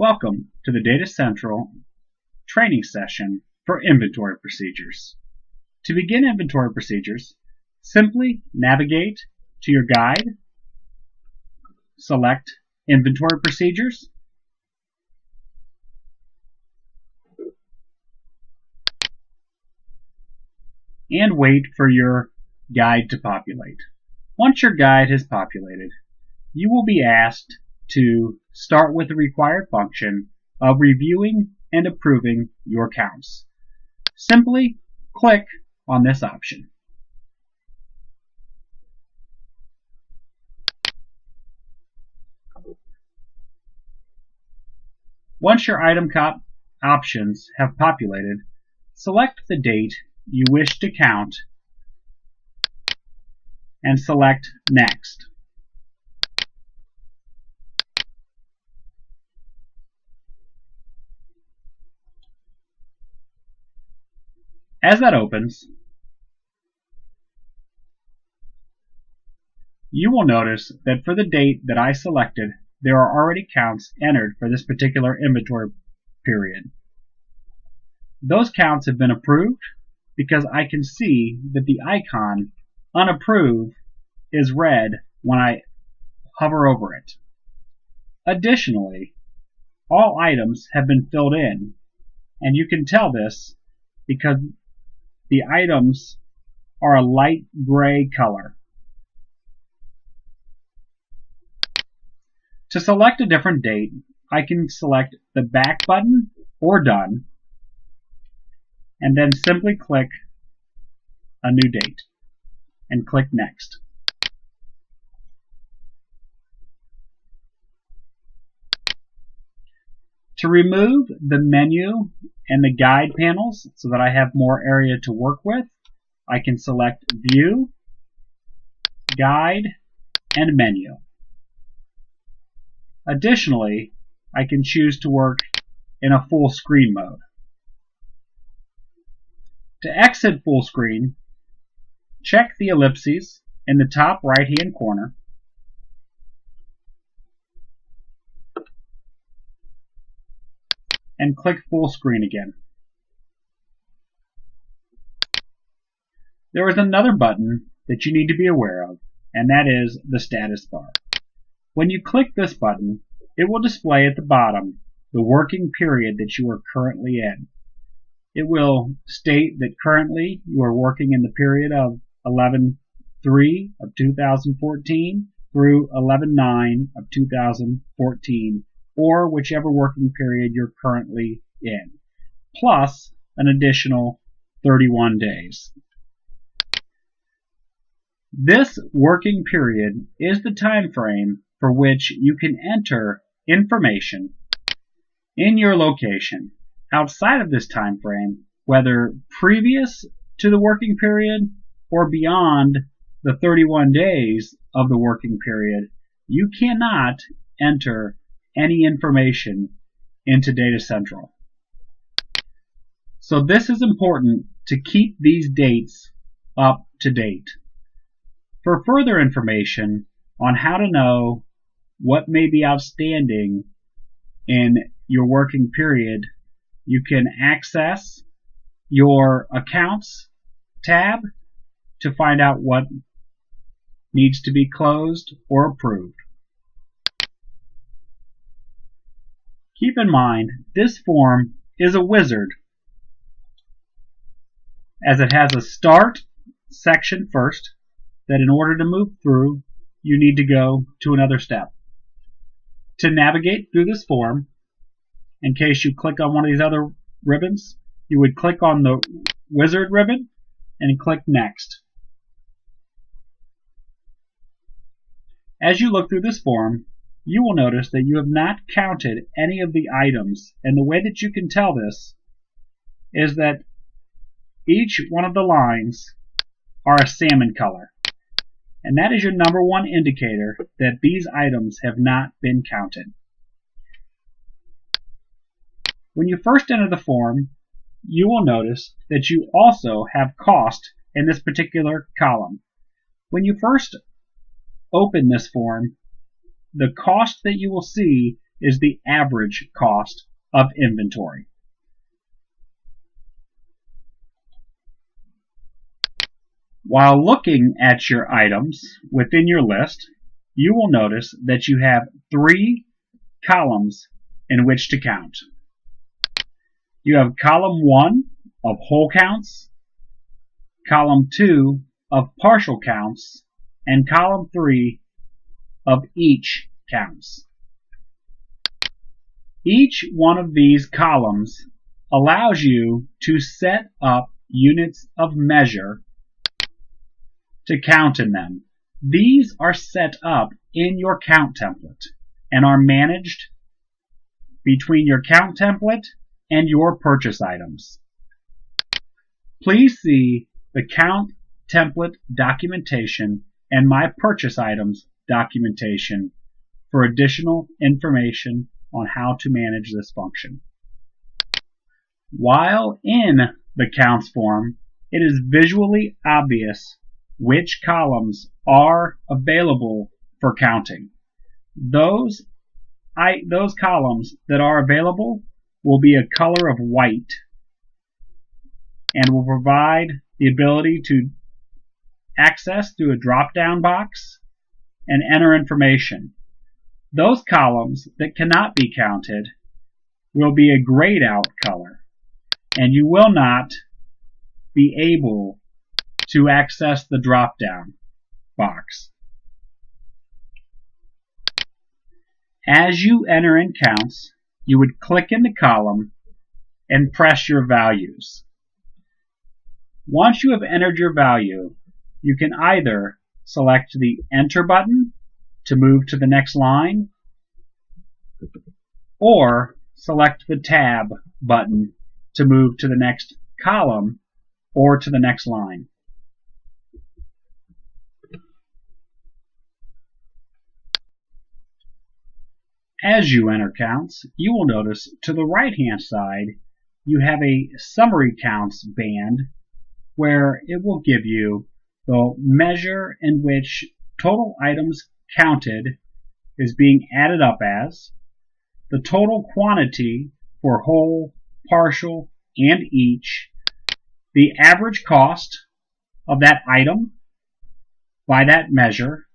Welcome to the Data Central training session for inventory procedures. To begin inventory procedures, simply navigate to your guide, select Inventory Procedures, and wait for your guide to populate. Once your guide has populated, you will be asked to start with the required function of reviewing and approving your counts. Simply click on this option. Once your item options have populated, select the date you wish to count and select Next. As that opens, you will notice that for the date that I selected, there are already counts entered for this particular inventory period. Those counts have been approved because I can see that the icon Unapproved is red when I hover over it. Additionally, all items have been filled in, and you can tell this because the items are a light gray color. To select a different date, I can select the back button or Done, and then simply click a new date and click Next. To remove the menu and the guide panels so that I have more area to work with, I can select View, Guide, and Menu. Additionally, I can choose to work in a full screen mode. To exit full screen, check the ellipses in the top right-hand corner and click full screen again. There is another button that you need to be aware of, and that is the status bar. When you click this button, it will display at the bottom the working period that you are currently in. It will state that currently you are working in the period of 11/3 of 2014 through 11/9 of 2014, or whichever working period you're currently in, plus an additional 31 days. This working period is the time frame for which you can enter information in your location. Outside of this time frame, whether previous to the working period or beyond the 31 days of the working period, you cannot enter any information into Data Central. So this is important to keep these dates up to date. For further information on how to know what may be outstanding in your working period, you can access your Accounts tab to find out what needs to be closed or approved. Keep in mind, this form is a wizard, as it has a start section first, that in order to move through, you need to go to another step. To navigate through this form, in case you click on one of these other ribbons, you would click on the wizard ribbon and click Next. As you look through this form, you will notice that you have not counted any of the items, and the way that you can tell this is that each one of the lines are a salmon color, and that is your number one indicator that these items have not been counted. When you first enter the form, you will notice that you also have cost in this particular column. When you first open this form, the cost that you will see is the average cost of inventory. While looking at your items within your list, you will notice that you have 3 columns in which to count. You have column 1 of whole counts, column 2 of partial counts, and column 3 of each counts. Each one of these columns allows you to set up units of measure to count in them. These are set up in your count template and are managed between your count template and your purchase items. Please see the count template documentation and my purchase items documentation for additional information on how to manage this function. While in the counts form, it is visually obvious which columns are available for counting. Those columns that are available will be a color of white and will provide the ability to access through a drop-down box and enter information. Those columns that cannot be counted will be a grayed out color, and you will not be able to access the drop-down box. As you enter in counts, you would click in the column and press your values. Once you have entered your value, you can either select the Enter button to move to the next line, or select the Tab button to move to the next column or to the next line. As you enter counts, you will notice to the right-hand side you have a Summary Counts band where it will give you the measure in which total items counted is being added up as, the total quantity for whole, partial, and each, the average cost of that item by that measure,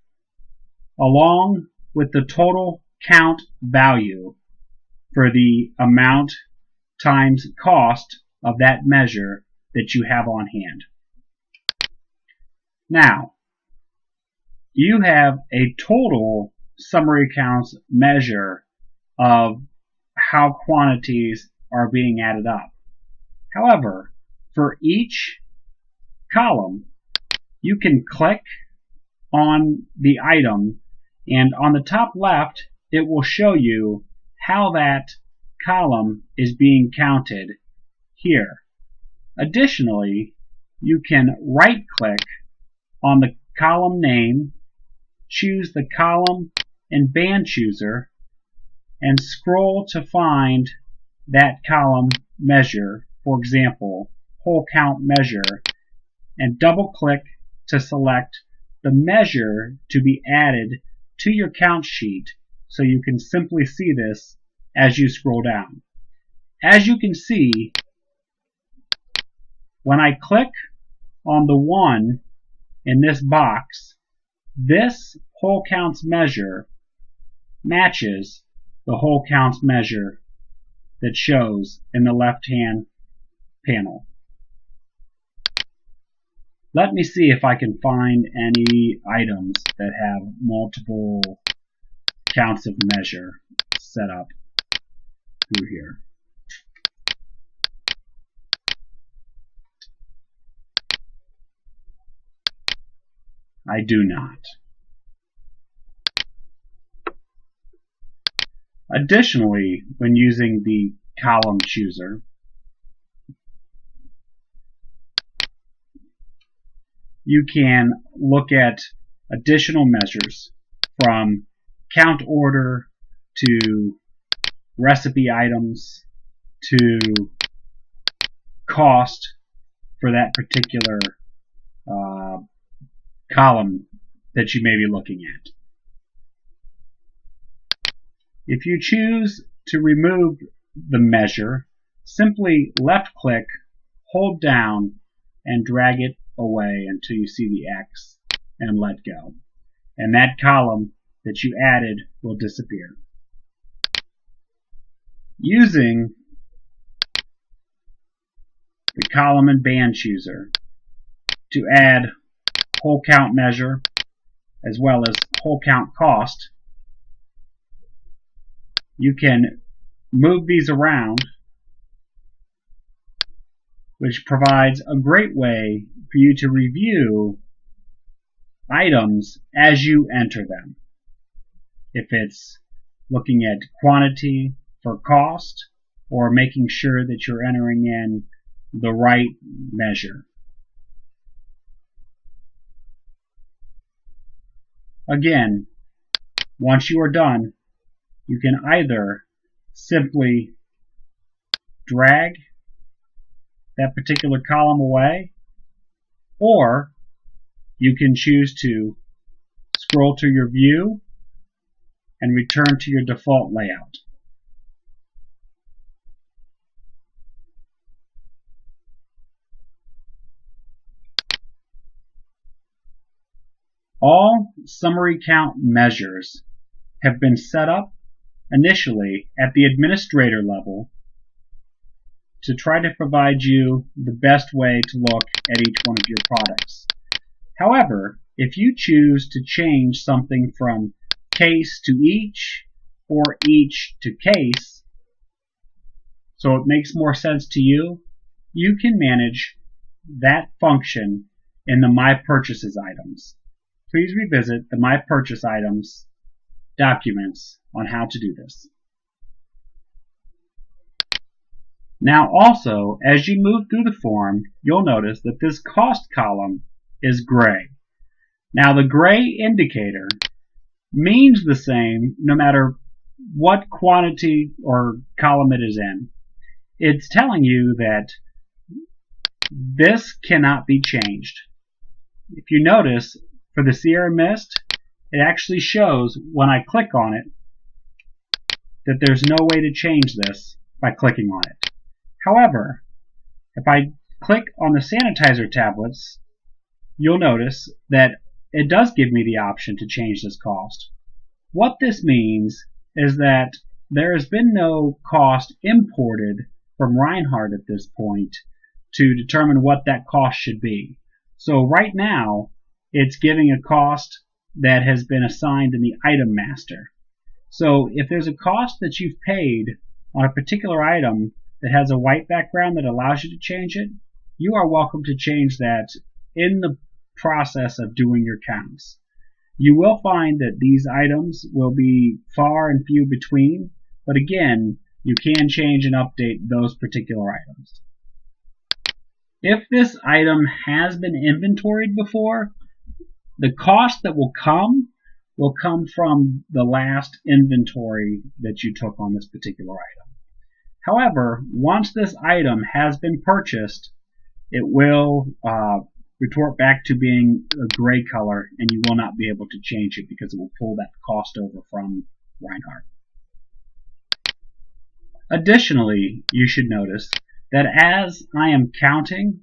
along with the total count value for the amount times cost of that measure that you have on hand. Now, you have a total summary counts measure of how quantities are being added up. However, for each column, you can click on the item, and on the top left, it will show you how that column is being counted here. Additionally, you can right-click on the column name, choose the column and band chooser, and scroll to find that column measure, for example, whole count measure, and double-click to select the measure to be added to your count sheet so you can simply see this as you scroll down. As you can see, when I click on the 1 in this box, this whole counts measure matches the whole counts measure that shows in the left-hand panel. Let me see if I can find any items that have multiple counts of measure set up through here. I do not. Additionally, when using the column chooser, you can look at additional measures from count order to recipe items to cost for that particular column that you may be looking at. If you choose to remove the measure, simply left-click, hold down, and drag it away until you see the X and let go. And that column that you added will disappear. Using the column and band chooser to add whole count measure as well as whole count cost, you can move these around, which provides a great way for you to review items as you enter them. If it's looking at quantity for cost or making sure that you're entering in the right measure. Again, once you are done, you can either simply drag that particular column away, or you can choose to scroll to your view and return to your default layout. All summary count measures have been set up initially at the administrator level to try to provide you the best way to look at each one of your products. However, if you choose to change something from case to each or each to case, so it makes more sense to you, you can manage that function in the My Purchases items. Please revisit the My Purchase items documents on how to do this. Now also, as you move through the form, you'll notice that this cost column is gray. Now the gray indicator means the same no matter what quantity or column it is in. It's telling you that this cannot be changed. If you notice, for the Sierra Mist, it actually shows when I click on it that there's no way to change this by clicking on it. However, if I click on the sanitizer tablets, you'll notice that it does give me the option to change this cost. What this means is that there has been no cost imported from Reinhardt at this point to determine what that cost should be. So right now, it's giving a cost that has been assigned in the item master. So if there's a cost that you've paid on a particular item that has a white background that allows you to change it, you are welcome to change that in the process of doing your counts. You will find that these items will be far and few between, but again, you can change and update those particular items. If this item has been inventoried before, the cost that will come from the last inventory that you took on this particular item. However, once this item has been purchased, it will retort back to being a gray color, and you will not be able to change it because it will pull that cost over from Reinhardt. Additionally, you should notice that as I am counting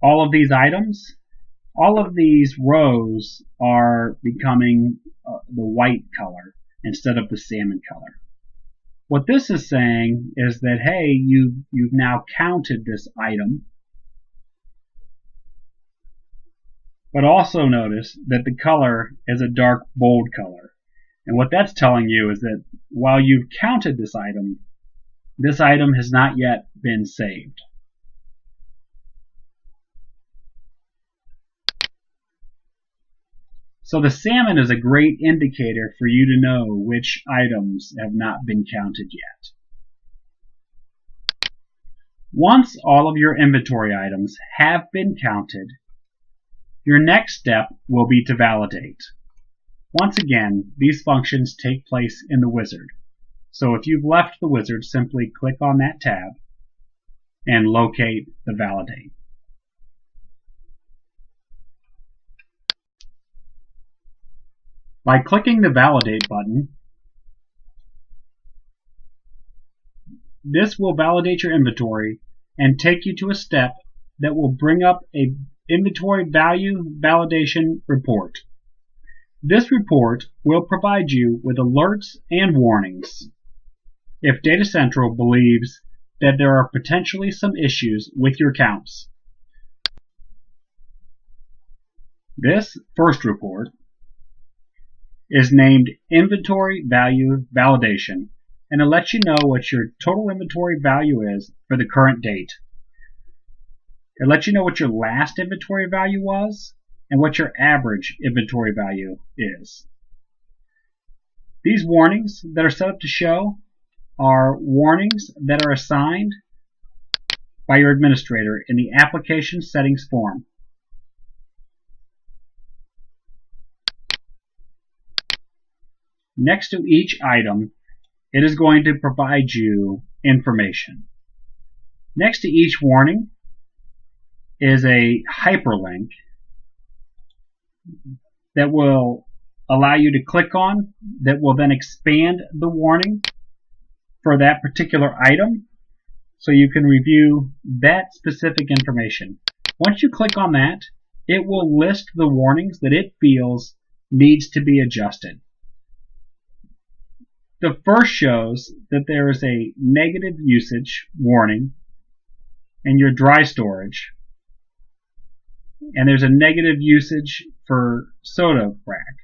all of these items, all of these rows are becoming the white color instead of the salmon color. What this is saying is that, hey, you've now counted this item, but also notice that the color is a dark bold color. And what that's telling you is that while you've counted this item has not yet been saved. So the salmon is a great indicator for you to know which items have not been counted yet. Once all of your inventory items have been counted, your next step will be to validate. Once again, these functions take place in the wizard. So if you've left the wizard, simply click on that tab and locate the validate. By clicking the Validate button, this will validate your inventory and take you to a step that will bring up a inventory value validation report. This report will provide you with alerts and warnings if Data Central believes that there are potentially some issues with your counts. This first report is named Inventory Value Validation, and it lets you know what your total inventory value is for the current date. It lets you know what your last inventory value was and what your average inventory value is. These warnings that are set up to show are warnings that are assigned by your administrator in the application settings form. Next to each item, it is going to provide you information. Next to each warning is a hyperlink that will allow you to click on, that will then expand the warning for that particular item so you can review that specific information. Once you click on that, it will list the warnings that it feels needs to be adjusted. The first shows that there is a negative usage warning in your dry storage, and there's a negative usage for soda rack.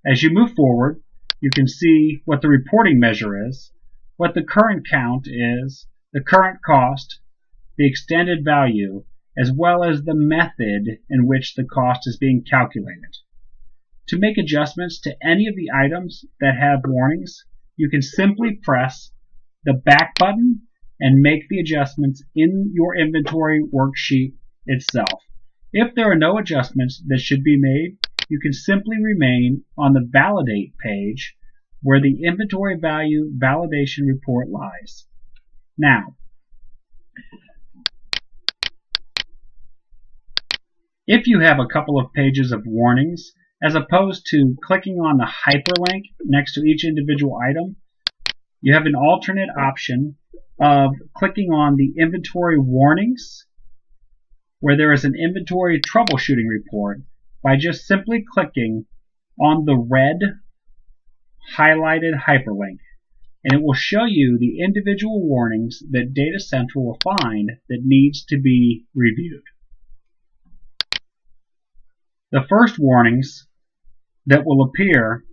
As you move forward, you can see what the reporting measure is, what the current count is, the current cost, the extended value, as well as the method in which the cost is being calculated. To make adjustments to any of the items that have warnings, you can simply press the back button and make the adjustments in your inventory worksheet itself. If there are no adjustments that should be made, you can simply remain on the Validate page where the Inventory Value Validation Report lies. Now, if you have a couple of pages of warnings, as opposed to clicking on the hyperlink next to each individual item, you have an alternate option of clicking on the Inventory Warnings, where there is an Inventory Troubleshooting Report, by just simply clicking on the red highlighted hyperlink, and it will show you the individual warnings that Data Central will find that needs to be reviewed. The first warnings that will appear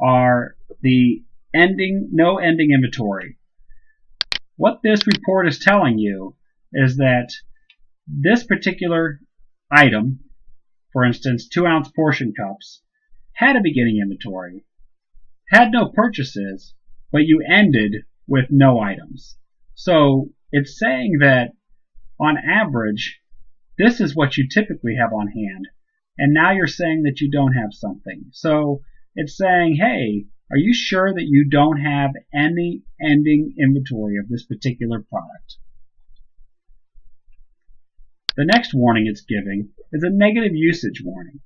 are the no ending inventory. What this report is telling you is that this particular item, for instance 2-ounce portion cups, had a beginning inventory, had no purchases, but you ended with no items. So it's saying that on average this is what you typically have on hand, and now you're saying that you don't have something. So it's saying, hey, are you sure that you don't have any ending inventory of this particular product? The next warning it's giving is a negative usage warning.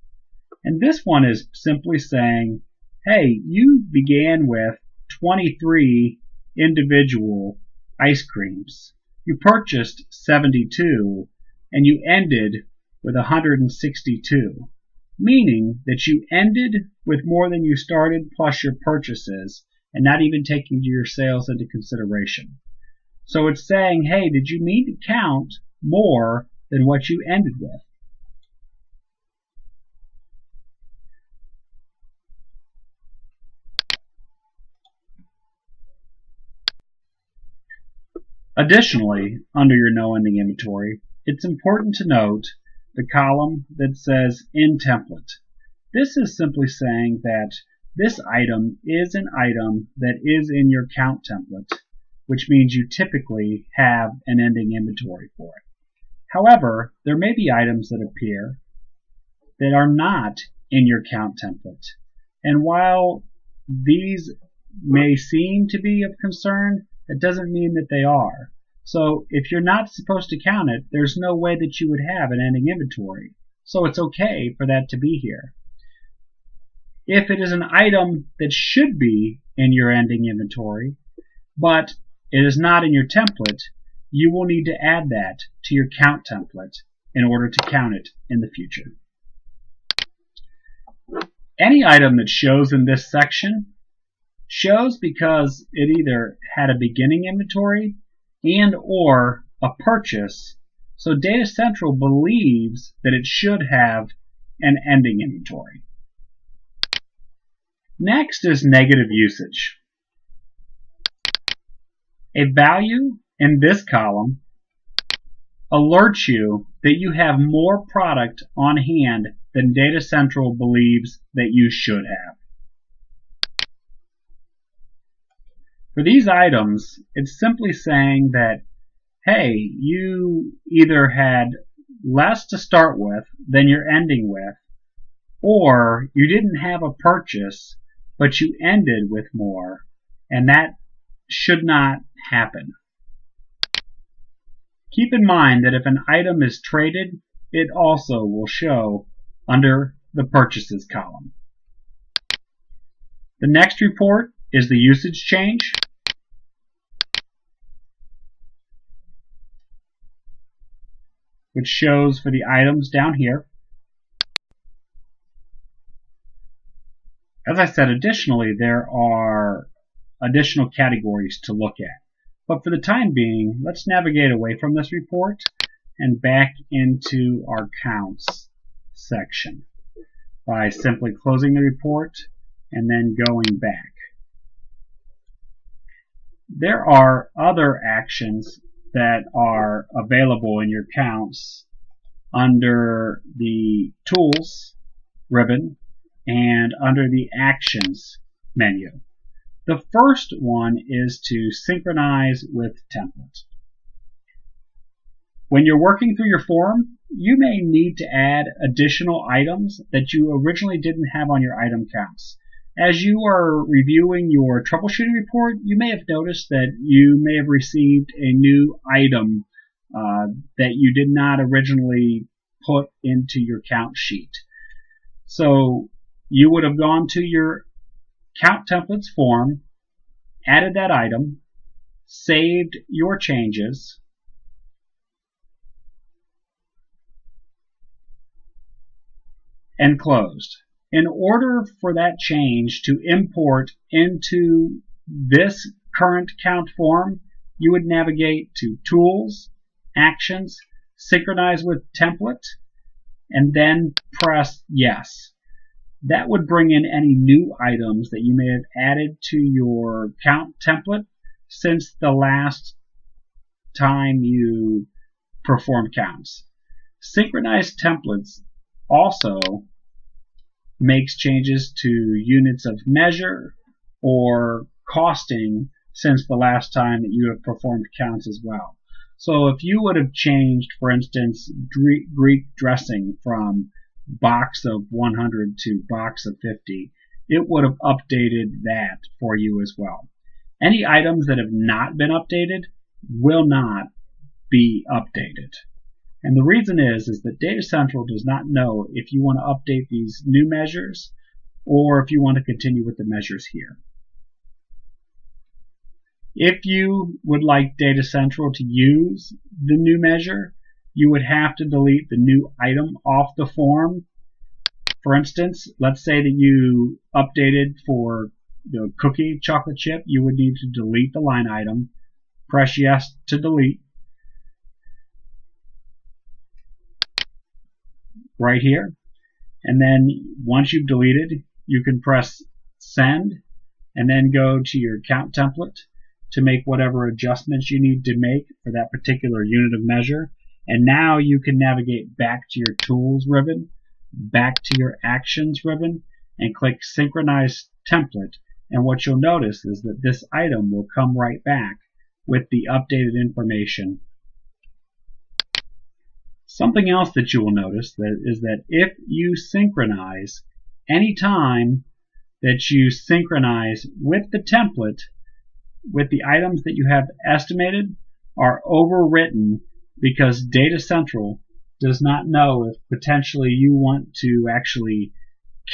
And this one is simply saying, hey, you began with 23 individual ice creams. You purchased 72 and you ended with 162, meaning that you ended with more than you started plus your purchases, and not even taking your sales into consideration. So it's saying, hey, did you need to count more than what you ended with? Additionally, under your no ending inventory, it's important to note the column that says in template. This is simply saying that this item is an item that is in your count template, which means you typically have an ending inventory for it. However, there may be items that appear that are not in your count template. And while these may seem to be of concern, it doesn't mean that they are. So if you're not supposed to count it, there's no way that you would have an ending inventory. So it's okay for that to be here. If it is an item that should be in your ending inventory, but it is not in your template, you will need to add that to your count template in order to count it in the future. Any item that shows in this section shows because it either had a beginning inventory and or a purchase, so Data Central believes that it should have an ending inventory. Next is negative usage. A value in this column alerts you that you have more product on hand than Data Central believes that you should have. For these items, it's simply saying that, hey, you either had less to start with than you're ending with, or you didn't have a purchase, but you ended with more, and that should not happen. Keep in mind that if an item is traded, it also will show under the purchases column. The next report is the usage change. Which shows for the items down here. As I said, additionally, there are additional categories to look at. But for the time being, let's navigate away from this report and back into our counts section by simply closing the report and then going back. There are other actions that are available in your counts under the Tools ribbon and under the Actions menu. The first one is to synchronize with templates. When you're working through your form, you may need to add additional items that you originally didn't have on your item counts. As you are reviewing your troubleshooting report, you may have noticed that you may have received a new item that you did not originally put into your count sheet. So you would have gone to your count templates form, added that item, saved your changes, and closed. In order for that change to import into this current count form, you would navigate to Tools, Actions, Synchronize with Template, and then press Yes. That would bring in any new items that you may have added to your count template since the last time you performed counts. Synchronized templates also makes changes to units of measure or costing since the last time that you have performed counts as well. So if you would have changed, for instance, Greek dressing from box of 100 to box of 50, it would have updated that for you as well. Any items that have not been updated will not be updated. And the reason is that Data Central does not know if you want to update these new measures or if you want to continue with the measures here. If you would like Data Central to use the new measure, you would have to delete the new item off the form. For instance, let's say that you updated for the cookie chocolate chip, you would need to delete the line item, press yes to delete. Right here, and then once you've deleted, you can press send and then go to your count template to make whatever adjustments you need to make for that particular unit of measure. And now you can navigate back to your Tools ribbon, back to your Actions ribbon, and click Synchronize Template, and what you'll notice is that this item will come right back with the updated information. Something else that you will notice is that if you synchronize, any time that you synchronize with the template, with the items that you have estimated are overwritten because Data Central does not know if potentially you want to actually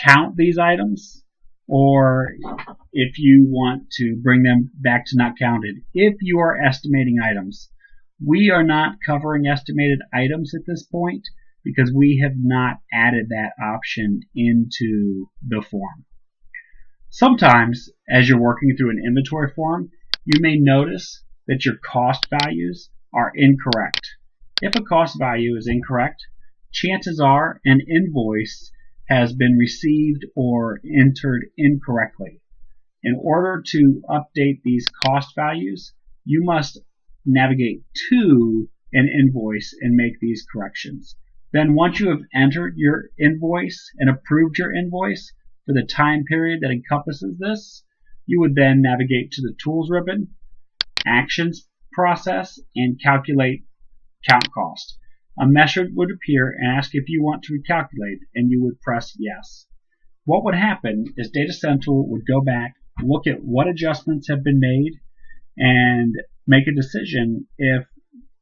count these items or if you want to bring them back to not counted. If you are estimating items, we are not covering estimated items at this point because we have not added that option into the form. Sometimes, as you're working through an inventory form, you may notice that your cost values are incorrect. If a cost value is incorrect, chances are an invoice has been received or entered incorrectly. In order to update these cost values, you must navigate to an invoice and make these corrections. Then once you have entered your invoice and approved your invoice for the time period that encompasses this, you would then navigate to the Tools ribbon, Actions process, and calculate count cost. A message would appear and ask if you want to recalculate, and you would press yes. What would happen is Data Central would go back, look at what adjustments have been made, and make a decision if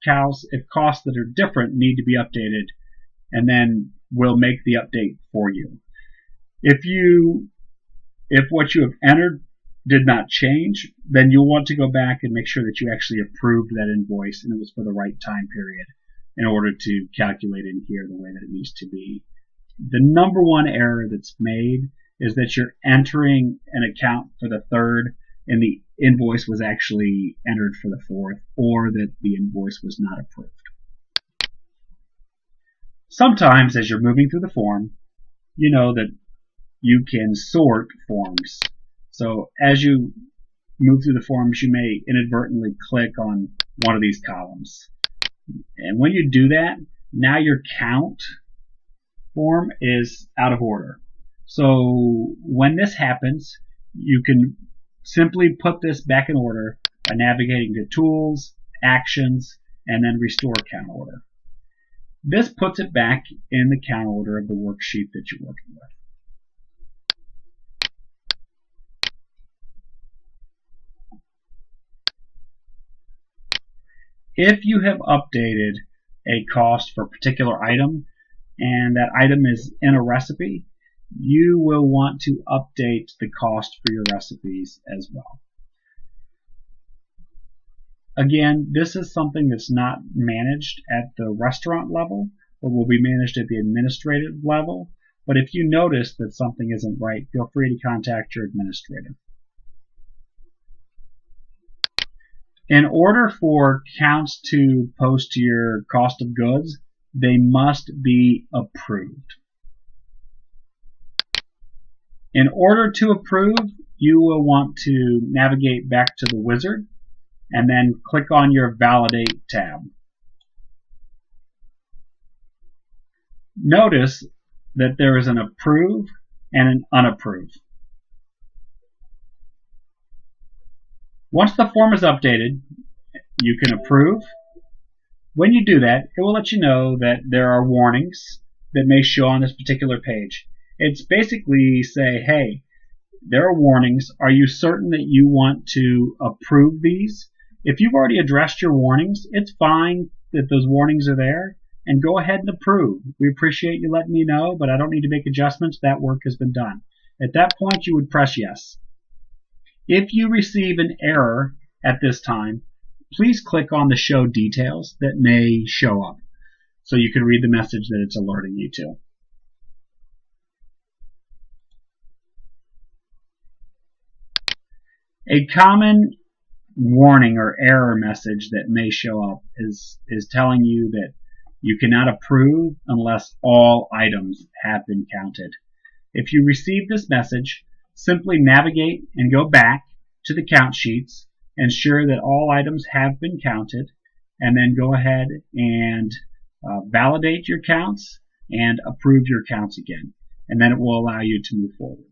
costs that are different need to be updated, and then we'll make the update for you. If what you have entered did not change, then you'll want to go back and make sure that you actually approved that invoice and it was for the right time period in order to calculate in here the way that it needs to be. The number one error that's made is that you're entering an account for the 3rd and the invoice was actually entered for the 4th, or that the invoice was not approved. Sometimes as you're moving through the form, you know that you can sort forms. So as you move through the forms, you may inadvertently click on one of these columns. And when you do that, now your count form is out of order. So when this happens, you can simply put this back in order by navigating to Tools, Actions, and then Restore Count Order. This puts it back in the count order of the worksheet that you're working with. If you have updated a cost for a particular item and that item is in a recipe, you will want to update the cost for your recipes as well. Again, this is something that's not managed at the restaurant level, but will be managed at the administrative level. But if you notice that something isn't right, feel free to contact your administrator. In order for counts to post to your cost of goods, they must be approved. In order to approve, you will want to navigate back to the wizard and then click on your Validate tab. Notice that there is an Approve and an Unapprove. Once the form is updated, you can approve. When you do that, it will let you know that there are warnings that may show on this particular page. It's basically say, hey, there are warnings. Are you certain that you want to approve these? If you've already addressed your warnings, it's fine that those warnings are there, and go ahead and approve. We appreciate you letting me know, but I don't need to make adjustments. That work has been done. At that point, you would press yes. If you receive an error at this time, please click on the Show Details that may show up so you can read the message that it's alerting you to. A common warning or error message that may show up is telling you that you cannot approve unless all items have been counted. If you receive this message, simply navigate and go back to the count sheets, ensure that all items have been counted, and then go ahead and validate your counts and approve your counts again. And then it will allow you to move forward.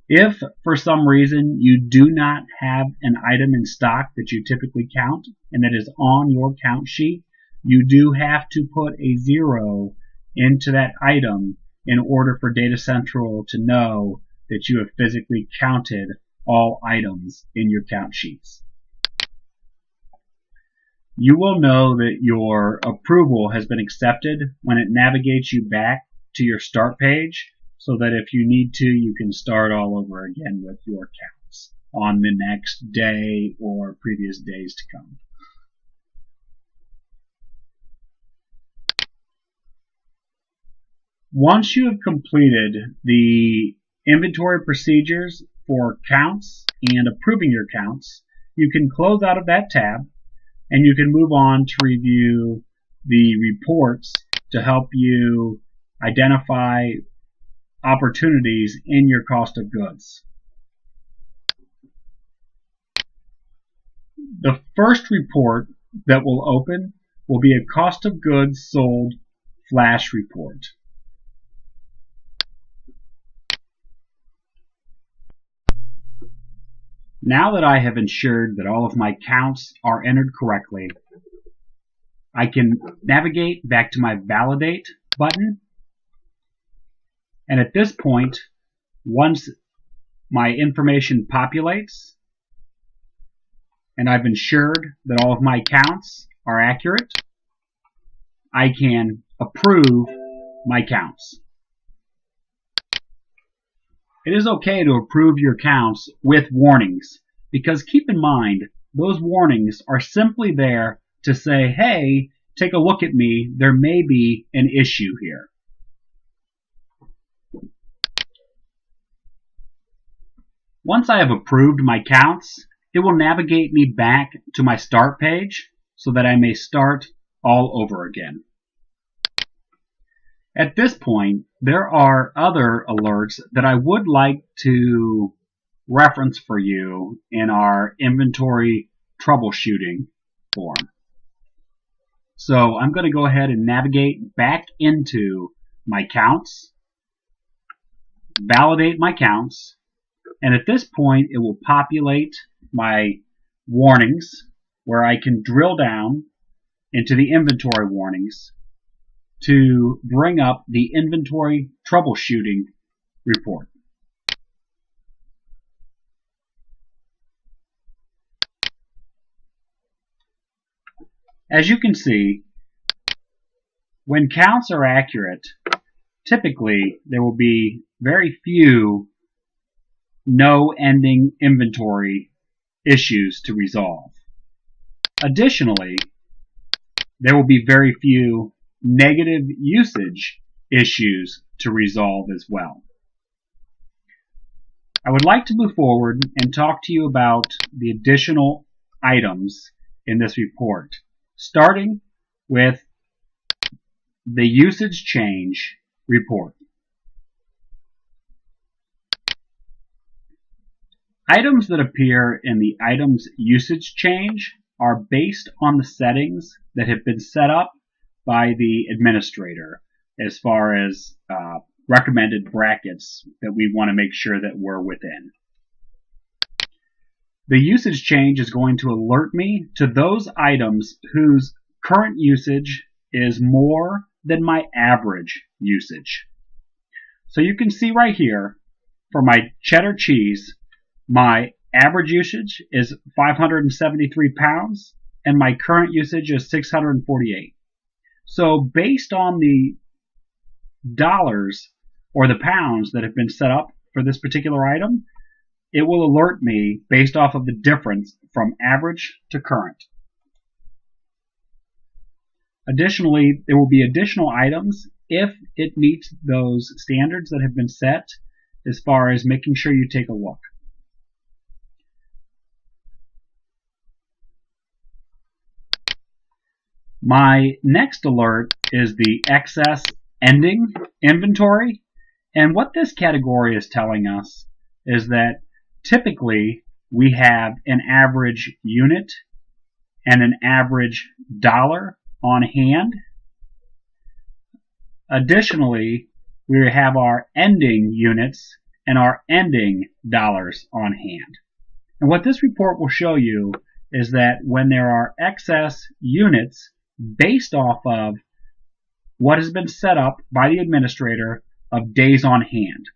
If for some reason you do not have an item in stock that you typically count and that is on your count sheet, you do have to put a 0 into that item in order for Data Central to know that you have physically counted all items in your count sheets. You will know that your approval has been accepted when it navigates you back to your start page so that if you need to, you can start all over again with your counts on the next day or previous days to come. Once you have completed the inventory procedures for counts and approving your counts, you can close out of that tab and you can move on to review the reports to help you identify opportunities in your cost of goods. The first report that will open will be a cost of goods sold flash report. Now that I have ensured that all of my counts are entered correctly, I can navigate back to my Validate button. And at this point, once my information populates and I've ensured that all of my counts are accurate, I can approve my counts. It is okay to approve your counts with warnings, because keep in mind, those warnings are simply there to say, hey, take a look at me, there may be an issue here. Once I have approved my counts, it will navigate me back to my start page so that I may start all over again. At this point, there are other alerts that I would like to reference for you in our inventory troubleshooting form. So I'm going to go ahead and navigate back into my counts, validate my counts, and at this point it will populate my warnings where I can drill down into the inventory warnings to bring up the inventory troubleshooting report. As you can see, when counts are accurate, typically there will be very few no ending inventory issues to resolve. Additionally, there will be very few negative usage issues to resolve as well. I would like to move forward and talk to you about the additional items in this report, starting with the usage change report. Items that appear in the items usage change are based on the settings that have been set up by the administrator as far as recommended brackets that we want to make sure that we're within. The usage change is going to alert me to those items whose current usage is more than my average usage. So you can see right here, for my cheddar cheese, my average usage is 573 pounds and my current usage is 648. So based on the dollars or the pounds that have been set up for this particular item, it will alert me based off of the difference from average to current. Additionally, there will be additional items if it meets those standards that have been set as far as making sure you take a look. My next alert is the excess ending inventory, and what this category is telling us is that typically we have an average unit and an average dollar on hand. Additionally, we have our ending units and our ending dollars on hand. And what this report will show you is that when there are excess units based off of what has been set up by the administrator of days on hand.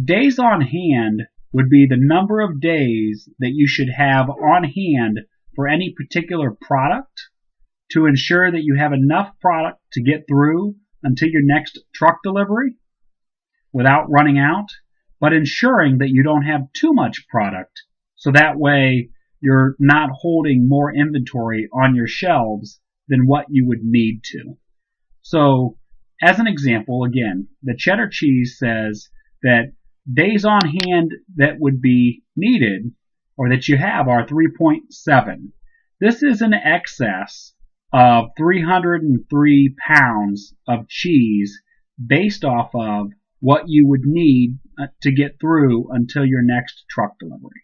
Days on hand would be the number of days that you should have on hand for any particular product to ensure that you have enough product to get through until your next truck delivery. without running out, but ensuring that you don't have too much product, so that way you're not holding more inventory on your shelves than what you would need to. So, as an example, again, the cheddar cheese says that days on hand that would be needed or that you have are 3.7. This is in excess of 303 pounds of cheese based off of what you would need to get through until your next truck delivery.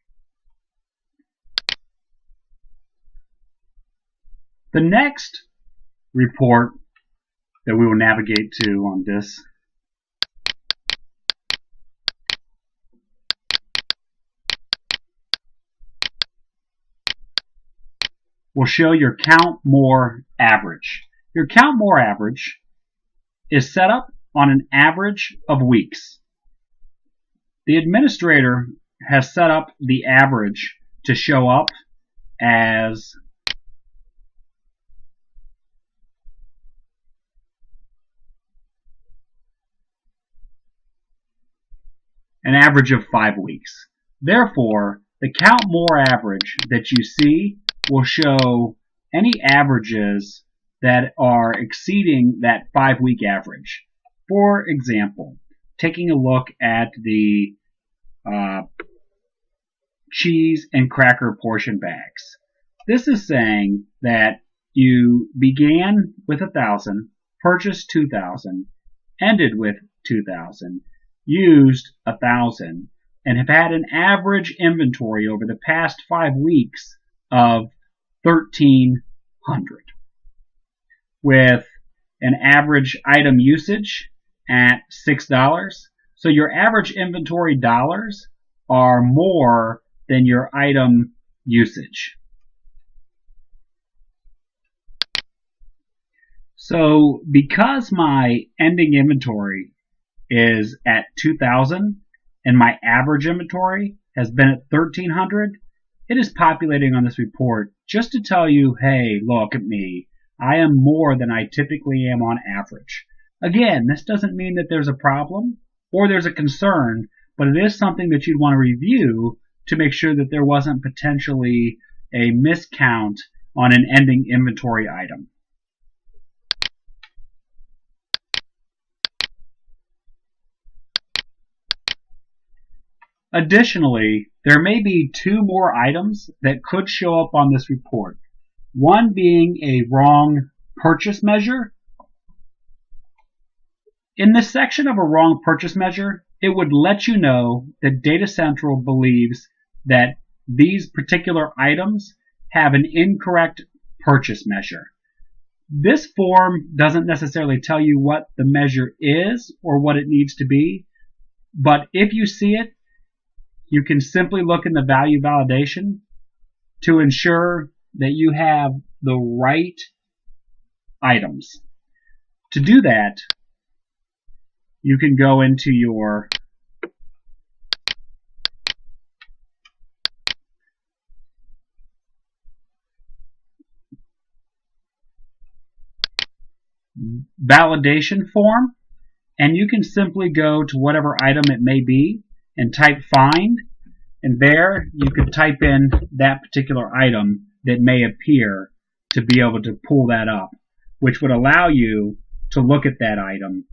The next report that we will navigate to on this will show your Count More average. Your Count More average is set up on an average of weeks. The administrator has set up the average to show up as an average of 5 weeks. Therefore, the Count More average that you see will show any averages that are exceeding that 5-week average. For example, taking a look at the cheese and cracker portion bags. This is saying that you began with 1,000, purchased 2,000, ended with 2,000, used 1,000, and have had an average inventory over the past 5 weeks of 1,300, with an average item usage at $6. So your average inventory dollars are more than your item usage. So because my ending inventory is at 2,000 and my average inventory has been at 1,300, it is populating on this report just to tell you, hey, look at me. I am more than I typically am on average. Again, this doesn't mean that there's a problem or there's a concern, but it is something that you'd want to review to make sure that there wasn't potentially a miscount on an ending inventory item. Additionally, there may be 2 more items that could show up on this report. One being a wrong purchase measure. In this section of a wrong purchase measure, it would let you know that Data Central believes that these particular items have an incorrect purchase measure. This form doesn't necessarily tell you what the measure is or what it needs to be, but if you see it, you can simply look in the value validation to ensure that you have the right items. To do that, you can go into your validation form, and you can simply go to whatever item it may be and type find, and there you could type in that particular item that may appear to be able to pull that up, which would allow you to look at that item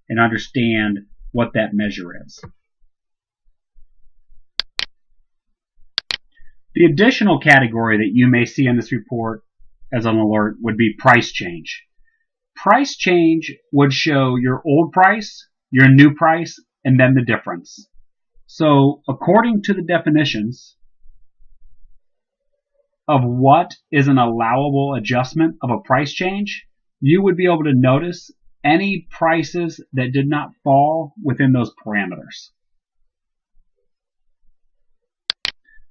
and understand what that measure is. The additional category that you may see in this report as an alert would be price change. Price change would show your old price, your new price, and then the difference. So according to the definitions of what is an allowable adjustment of a price change, you would be able to notice any prices that did not fall within those parameters.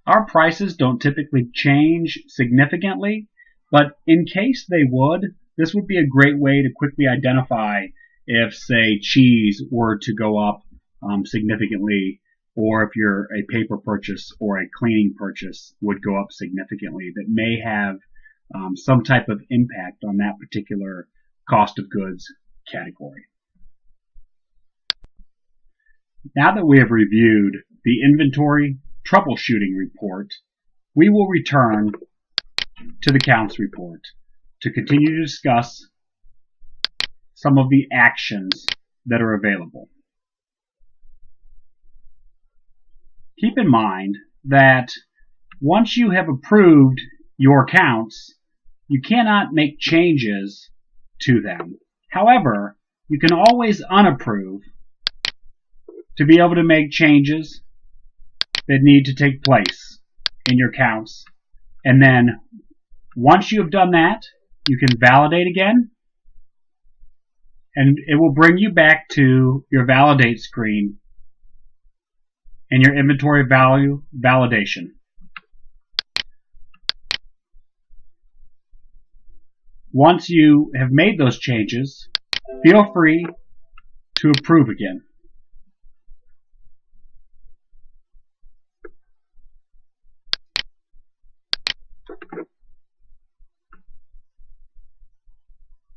Our prices don't typically change significantly, but in case they would, this would be a great way to quickly identify if, say, cheese were to go up significantly, or if a paper purchase or a cleaning purchase would go up significantly that may have some type of impact on that particular cost of goods category. Now that we have reviewed the inventory troubleshooting report, we will return to the counts report to continue to discuss some of the actions that are available. Keep in mind that once you have approved your counts, you cannot make changes to them. However, you can always unapprove to be able to make changes that need to take place in your counts. And then once you have done that, you can validate again, and it will bring you back to your validate screen and your inventory value validation. Once you have made those changes, feel free to approve again.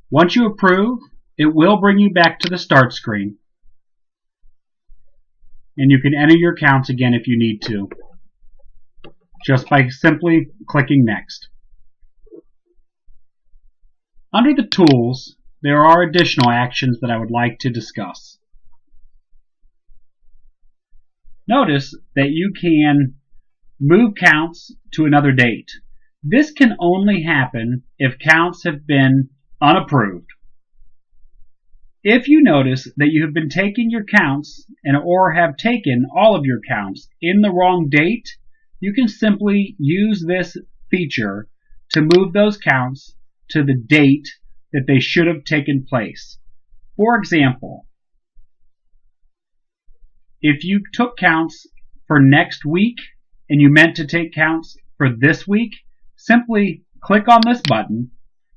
Once you approve, it will bring you back to the start screen, and you can enter your counts again if you need to, just by simply clicking Next. Under the tools, there are additional actions that I would like to discuss. Notice that you can move counts to another date. This can only happen if counts have been unapproved. If you notice that you have been taking your counts or have taken all of your counts in the wrong date, you can simply use this feature to move those counts to the date that they should have taken place. For example, if you took counts for next week and you meant to take counts for this week, simply click on this button,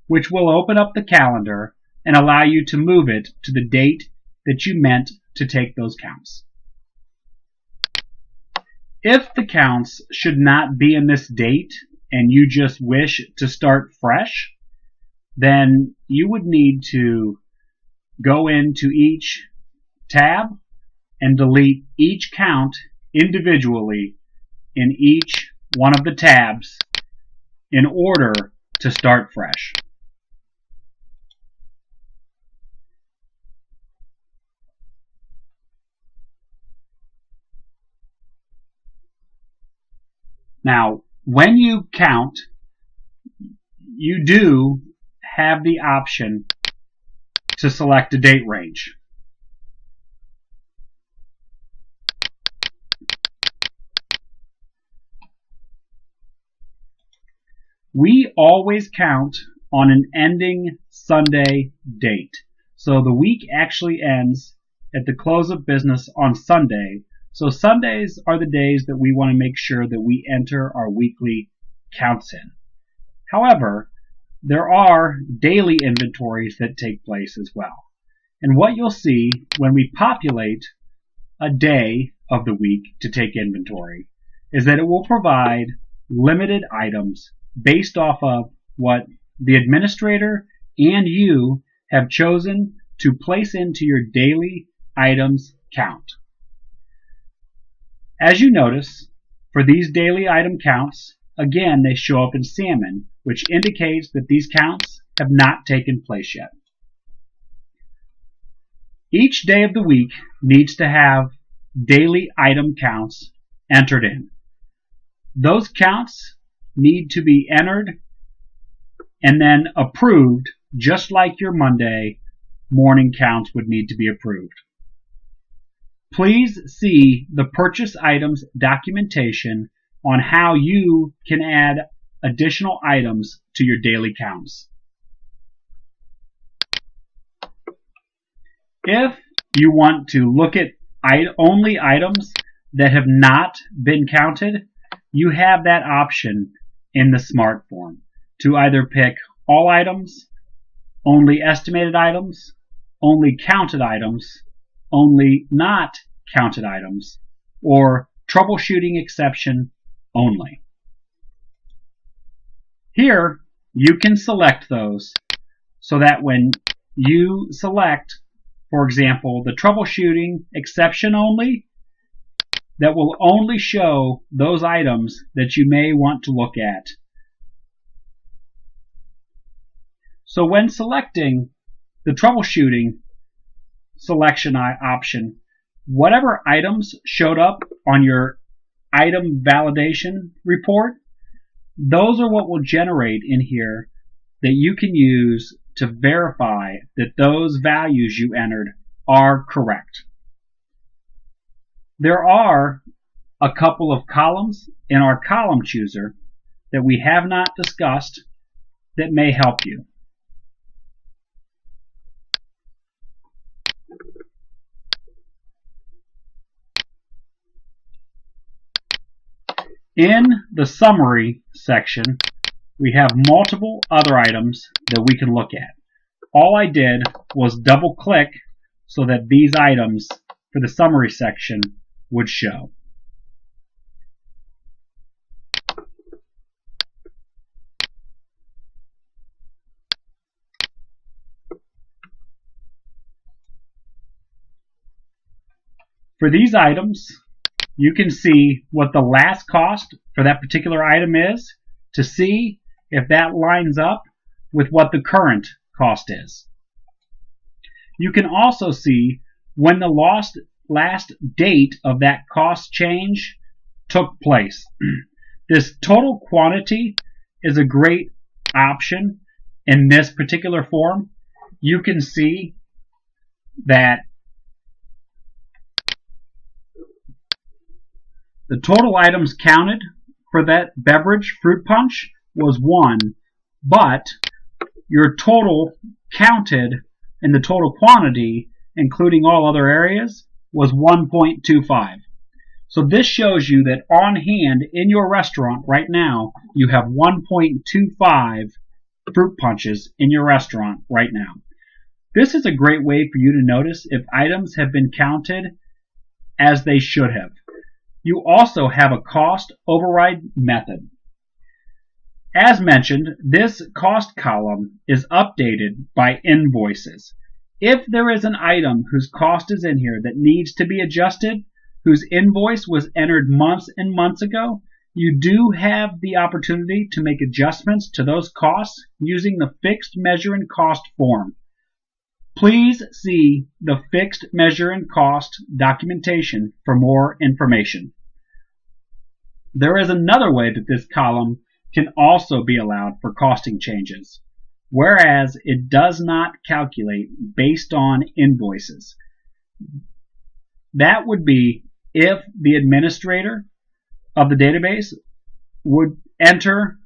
which will open up the calendar and allow you to move it to the date that you meant to take those counts. If the counts should not be in this date and you just wish to start fresh, then you would need to go into each tab and delete each count individually in each one of the tabs in order to start fresh. Now, when you count, you do have the option to select a date range. We always count on an ending Sunday date. So the week actually ends at the close of business on Sunday. So Sundays are the days that we want to make sure that we enter our weekly counts in. However, there are daily inventories that take place as well. And what you'll see when we populate a day of the week to take inventory is that it will provide limited items based off of what the administrator and you have chosen to place into your daily items count. As you notice, for these daily item counts, again, they show up in salmon, which indicates that these counts have not taken place yet. Each day of the week needs to have daily item counts entered in. Those counts need to be entered and then approved, just like your Monday morning counts would need to be approved. Please see the purchase items documentation on how you can add additional items to your daily counts. If you want to look at only items that have not been counted, you have that option in the Smart Form to either pick all items, only estimated items, only counted items, only not counted items, or troubleshooting exception only. Here, you can select those so that when you select For example, the troubleshooting exception only, that will only show those items that you may want to look at. So when selecting the troubleshooting selection option, whatever items showed up on your item validation report, those are what will generate in here that you can use to verify that those values you entered are correct. There are a couple of columns in our column chooser that we have not discussed that may help you. In the summary section, we have multiple other items that we can look at. All I did was double click so that these items for the summary section would show. For these items, you can see what the last cost for that particular item is to see if that lines up with what the current cost is. You can also see when the last date of that cost change took place. This total quantity is a great option in this particular form. You can see that the total items counted for that beverage fruit punch was 1, but your total counted in the total quantity, including all other areas, was 1.25. So this shows you that on hand in your restaurant right now, you have 1.25 fruit punches in your restaurant right now. This is a great way for you to notice if items have been counted as they should have. You also have a cost override method. As mentioned, this cost column is updated by invoices. If there is an item whose cost is in here that needs to be adjusted, whose invoice was entered months and months ago, you do have the opportunity to make adjustments to those costs using the fixed measure and cost form. Please see the fixed measure and cost documentation for more information. There is another way that this column can also be allowed for costing changes, whereas it does not calculate based on invoices. That would be if the administrator of the database would enter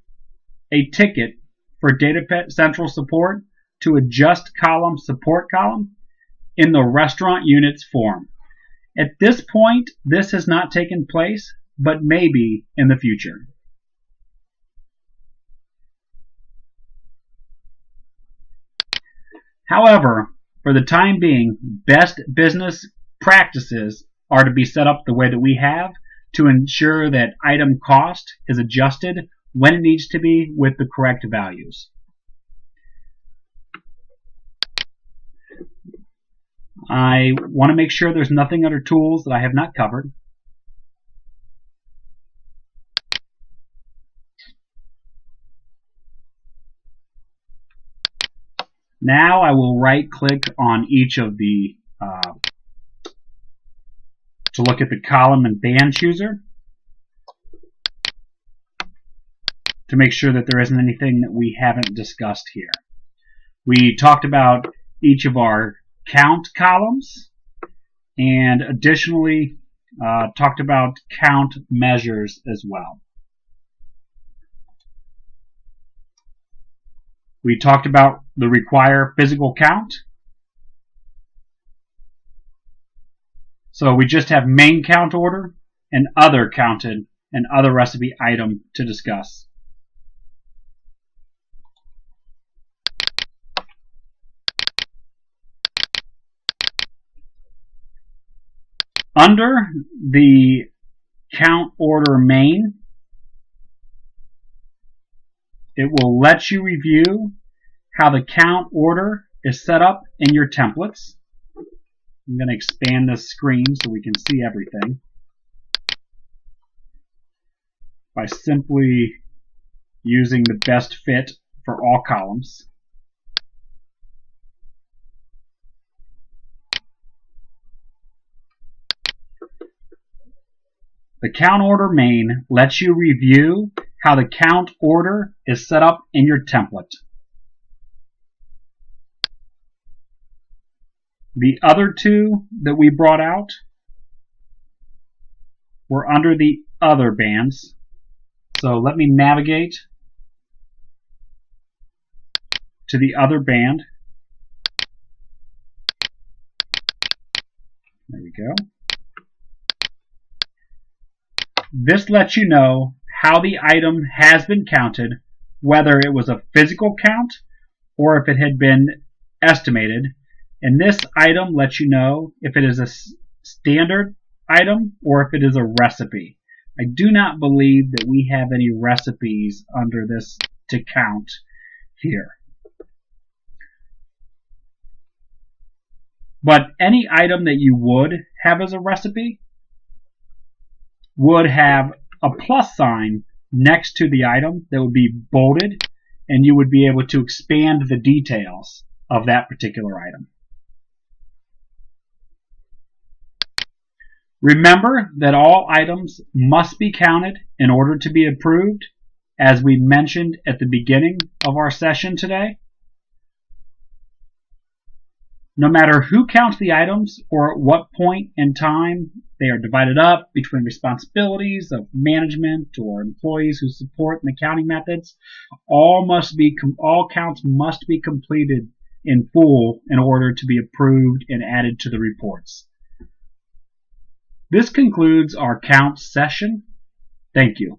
a ticket for Data Central support to adjust column support column in the restaurant units form. At this point, this has not taken place, but maybe in the future. However, for the time being, best business practices are to be set up the way that we have to ensure that item cost is adjusted when it needs to be with the correct values. I want to make sure there's nothing under tools that I have not covered. Now I will right click on each of the to look at the column and band chooser to make sure that there isn't anything that we haven't discussed here. We talked about each of our count columns and additionally talked about count measures as well. We talked about the require physical count. So we just have main count order and other counted and other recipe item to discuss. Under the count order main, it will let you review how the count order is set up in your templates. I'm going to expand this screen so we can see everything by simply using the best fit for all columns. The count order main lets you review how the count order is set up in your template. The other two that we brought out were under the other bands. So let me navigate to the other band. There we go. This lets you know how the item has been counted, whether it was a physical count or if it had been estimated. And this item lets you know if it is a standard item or if it is a recipe. I do not believe that we have any recipes under this to count here. But any item that you would have as a recipe would have a plus sign next to the item that would be bolded, and you would be able to expand the details of that particular item. Remember that all items must be counted in order to be approved, as we mentioned at the beginning of our session today. No matter who counts the items or at what point in time they are divided up between responsibilities of management or employees who support the accounting methods, all counts must be completed in full in order to be approved and added to the reports. This concludes our count session. Thank you.